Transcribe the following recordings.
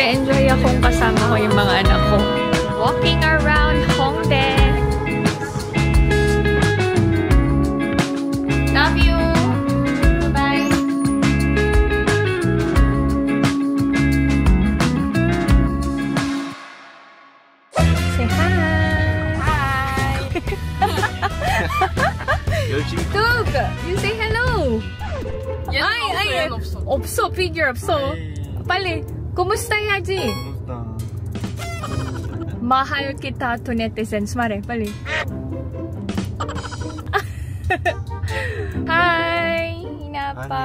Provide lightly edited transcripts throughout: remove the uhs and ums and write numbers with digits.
nag-enjoy akong kasama ko yung mga anak ko. Walking around Hongdae. Love you! Bye! Say hi! Hi! Tug! You say hello! ay, 없어. Figure 없어. 빨리 kumusta yaji? Mahal kita to netizens. 말해 빨리. Hi, Hinapa.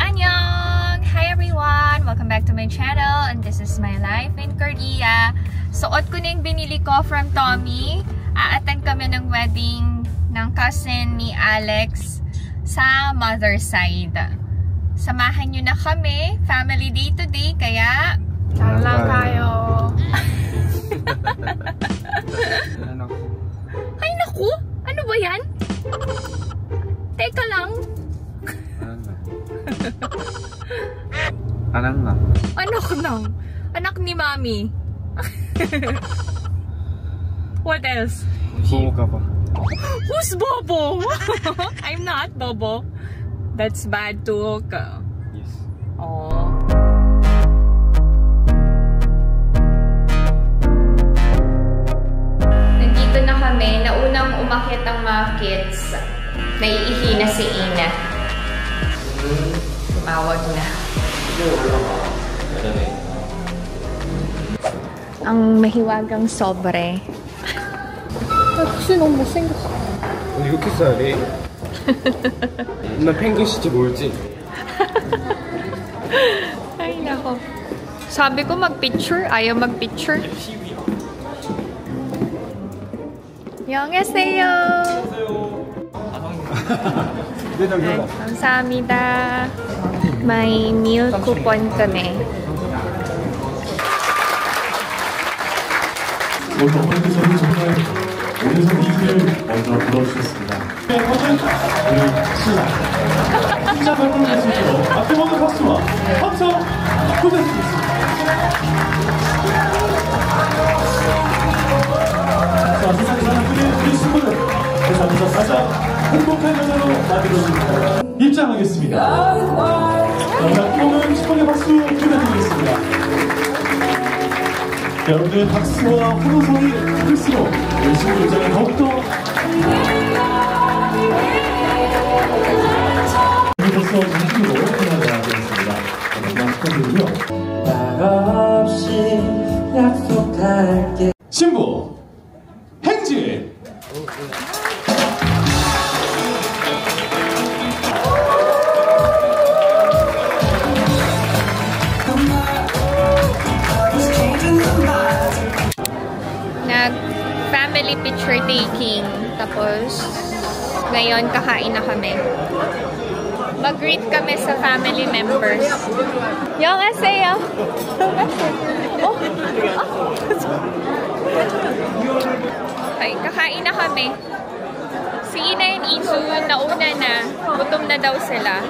Annyeong. Hi everyone. Welcome back to my channel and this is my life in Korea. Suot ko na yung binili ko from Tommy. Aattend kami ng wedding ng cousin ni Alex sa mother side. Samahan nyo na kami. Family day today, kaya tara lang kayo. Ay naku! Ano ba yan? Teka lang. Anak na. Anak na. Anak ni Mami. What else? Bobo ka pa. Who's Bobo? I'm not Bobo. That's bad too. Yes. Oh. Nandito na kami. Naunang umakyat ang mga kids. Naiihi na si Ina. Tumawag na. Ang mahiwagang sobre. 혹시 너무 못생겼어. 이렇게 써야 나 펭귄 씨지 뭘지? Ay, nako. Sabi ko mag-picture. Ayaw mag-picture. 안녕하세요. 감사합니다. May meal coupon kami. 오른손 이슬 먼저 불어주셨습니다. 우리 신랑 시작 발표하겠습니다. 앞에 모두 박수와 함성 부탁드리겠습니다. 자, 세상에 사랑하는 우리 친구들 세상에서 가장 행복한 여자로 만들어줍니다. 입장하겠습니다. 여러분 뜨거운 축복의 박수 부탁드리겠습니다. 여러분의 박수와 환호성이 클수록 우리 친구 입장에 더욱더 벌써 정식으로 끝나가야 되겠습니다. 여러분 축하드리고요. 말 없이 약속할게. 신부 행진. Nag-family picture taking. Tapos, ngayon kakain na kami. Mag-greet kami sa family members. 안녕하세요. Oh. Okay, kakain na kami. Si Ina and Izu, nauna na. Gutom na daw sila.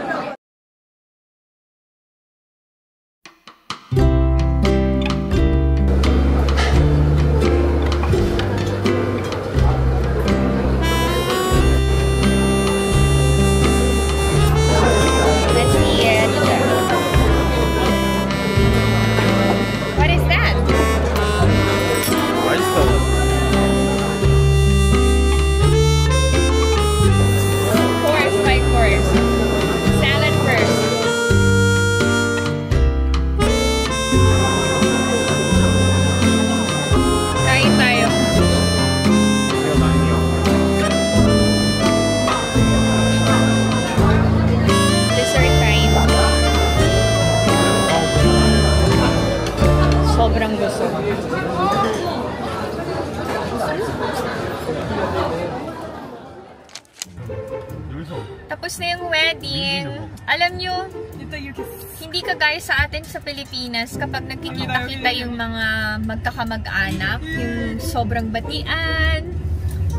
Sobrang gusto. Tapos na yung wedding. Alam nyo, hindi kagaya sa atin sa Pilipinas kapag nagkikita-kita yung mga magkakamag-anak, yung sobrang batian,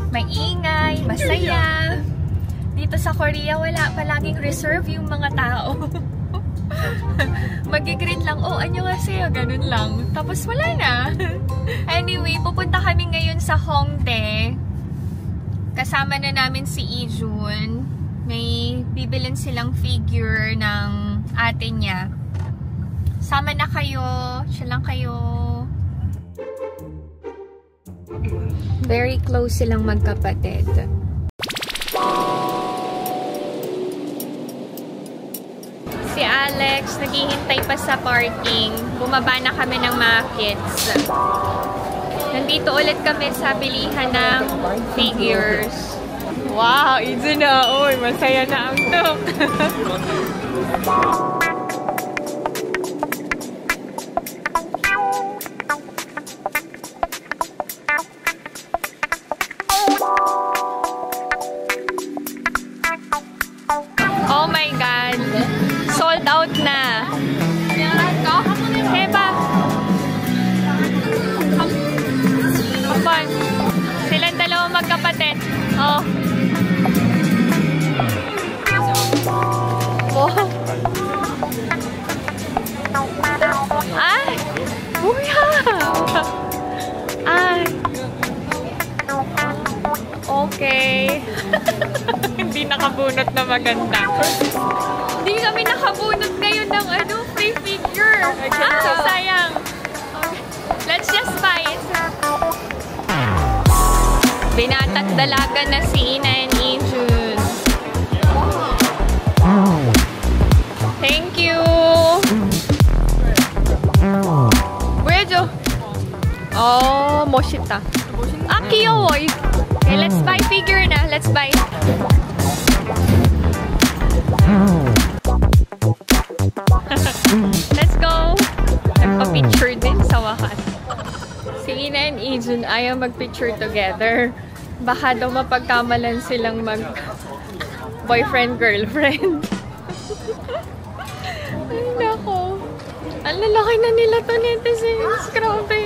maingay, masaya. Dito sa Korea, wala palaging reserve yung mga tao. Mag-greet lang, oh, anyo nga sa'yo, ganun lang. Tapos wala na. Anyway, pupunta kami ngayon sa Hongdae. Kasama na namin si Ijun. May bibilin silang figure ng ate niya. Sama na kayo. Siya lang kayo. Very close silang magkapatid. Si Alex, naghihintay pa sa parking. Bumaba na kami ng mga kids. Nandito ulit kami sa bilihan ng figures. Wow, easy na. Uy, masaya na ang tok. Oh my God. Sold out na. Heba. Kapan. Silang dalawang magkapatid. Oh. Wow. Ay! Buya! Ay! Okay. Hindi nakabunot na maganda. Hindi kami nakabunot ngayon ng free figure. Ah, sayang. Okay. Let's just buy it. Binata't dalaga na si Ina and Ijun. Thank you. Buejo. Oh, moshita. Ah, kiyowo. Okay, let's buy figure na. Let's buy. Let's go. Nagpa-picture din sa wakas. Si Ina and Ijun ayaw mag-picture together. Baka daw mapagkamalan silang mag-boyfriend-girlfriend. Ay, nako. Ang lalaki na nila to, netizens. Grabe.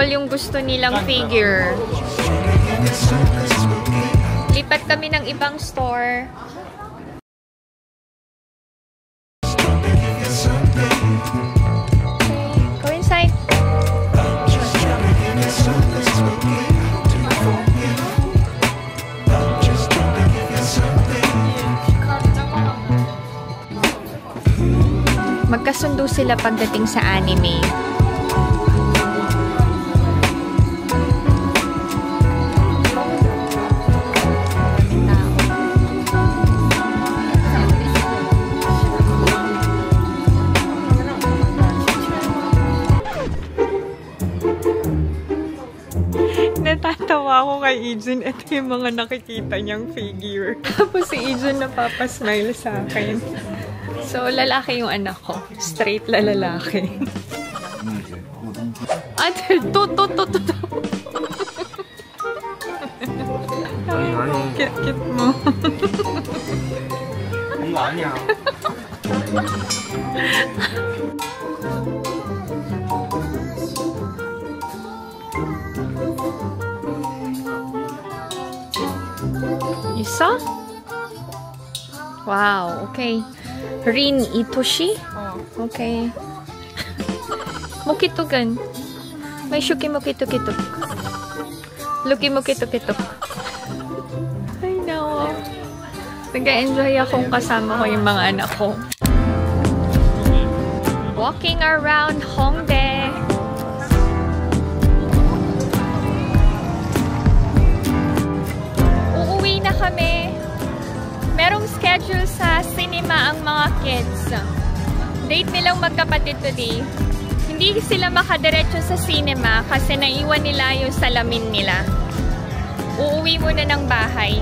Yung gusto nilang figure. Lipat kami ng ibang store. Go inside. Magkasundo sila pagdating sa anime. Natatawa ako kay Ijun. Ito yung mga nakikita niyang figure. Tapos si Ijun napapasmile sa akin. So, lalaki yung anak ko. Straight na lalaki. Ate, to. Kit mo. Ano aña? Isa? Wow, okay. Rin Itoshi? Okay. Mukitugan. May shuki mukituk-kituk. Luki mukituk-kituk. Ay, nawa. Nag-enjoy akong kasama ko yung mga anak ko. Walking around Hongdae. Uuwi na kami. Merong schedule sa cinema ang mga kids. Date nilang magkapatid today. Hindi sila makadiretso sa cinema kasi naiwan nila yung salamin nila. Uuwi muna ng bahay.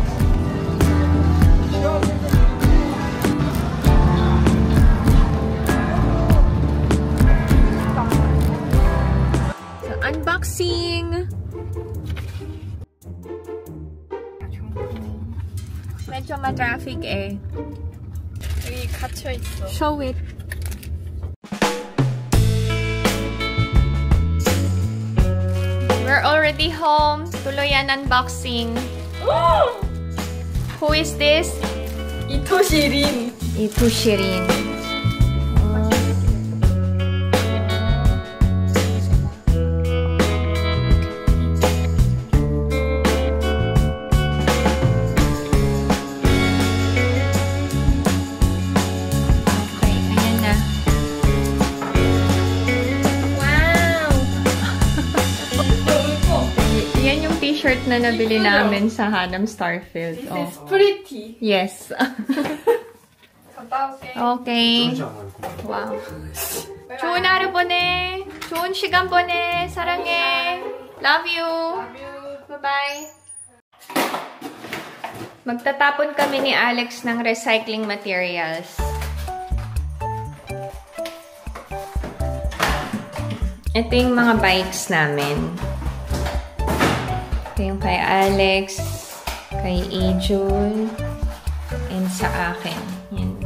So, unboxing! medyo ma-traffic eh. 여기 갇혀있어. Show it. We're already home. Tuloy yan unboxing. Who is this? Ito Shirin. Ito Shirin. Shirt na nabili namin sa Hanam Starfield. This is pretty. Yes. 갔다 올게. Okay. Wow. 좋은 하루 보내. 좋은 시간 보내. 사랑해. Love you. Bye-bye. Magtatapon kami ni Alex ng recycling materials. Ito yung mga bikes namin. Ito yung kay Alex, kay Ejul, and sa akin. Yan.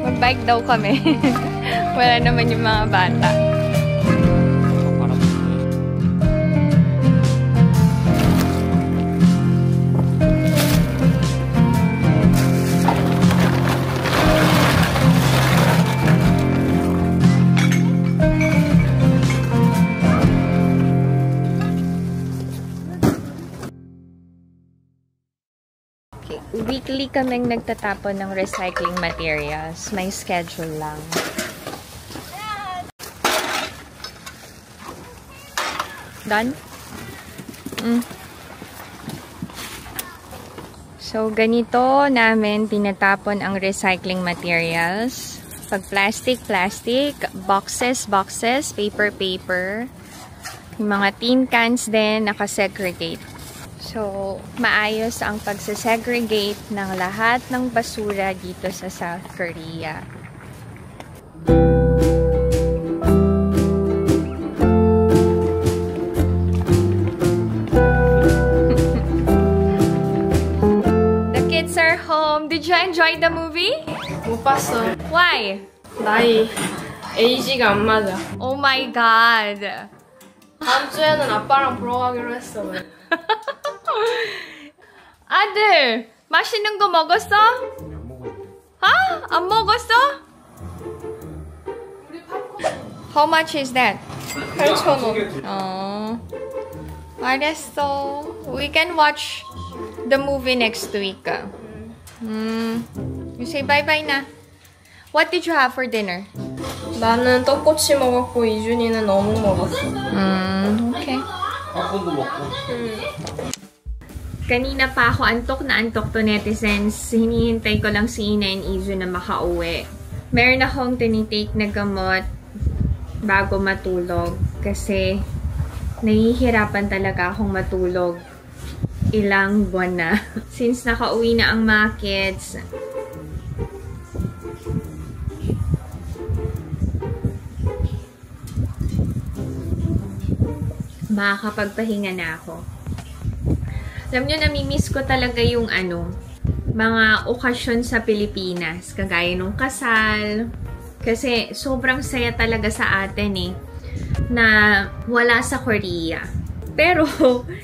Mag-bike daw kami. Wala naman yung mga bata. Okay. Weekly kaming nagtatapon ng recycling materials. May schedule lang. Done? So, ganito namin tinatapon ang recycling materials. Pag plastic, boxes, paper. Yung mga tin cans din, nakasegregate. So, maayos ang pagsasegregate ng lahat ng basura dito sa South Korea. Did you enjoy the movie? 못 봤어. Why? 나이 에이지가 안 맞아. Oh my god. 다음 주에는 아빠랑 보러 가기로 했어. 아들, 맛있는 거 먹었어? 아? 안 먹었어? How much is that? 8,000원. Oh. 알았어. We can watch the movie next week. You say bye-bye na. What did you have for dinner? 나는 떡꼬치 먹었고 이준이는 어묵 먹었어. Okay. 팝콘도 먹고. Kanina pa ako antok na antok to netizens. Hinihintay ko lang si Ina and Izu na makauwi. Meron akong tinitake na gamot bago matulog. Kasi nahihirapan talaga akong matulog. Ilang buwan na. Since nakauwi na ang mga kids, makakapagpahinga na ako. Alam nyo, namimiss ko talaga yung mga okasyon sa Pilipinas. Kagaya nung kasal. Kasi sobrang saya talaga sa atin na wala sa Korea. Pero,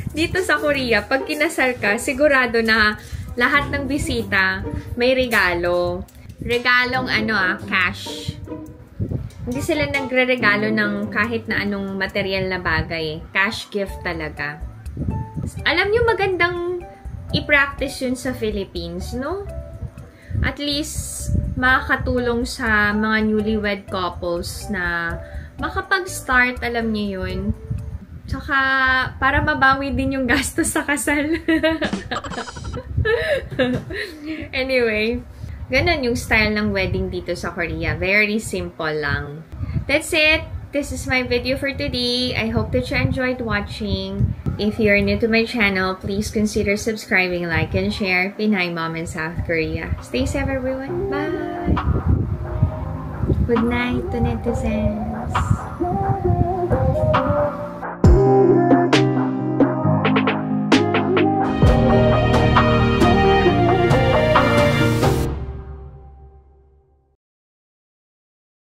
dito sa Korea, pag kinasal ka, sigurado na lahat ng bisita may regalo. Regalong cash. Hindi sila nagre-regalo ng kahit na anong material na bagay. Cash gift talaga. Alam nyo, magandang i-practice yun sa Philippines, no? At least, makakatulong sa mga newlywed couples na makapag-start, alam nyo yun. Tsaka, para mabawi din yung gastos sa kasal. Anyway, ganun yung style ng wedding dito sa Korea. Very simple lang. That's it. this is my video for today. I hope that you enjoyed watching. If you're new to my channel, please consider subscribing, like, and share. Pinay Mom in South Korea. Stay safe, everyone. Bye! Good night to netizens.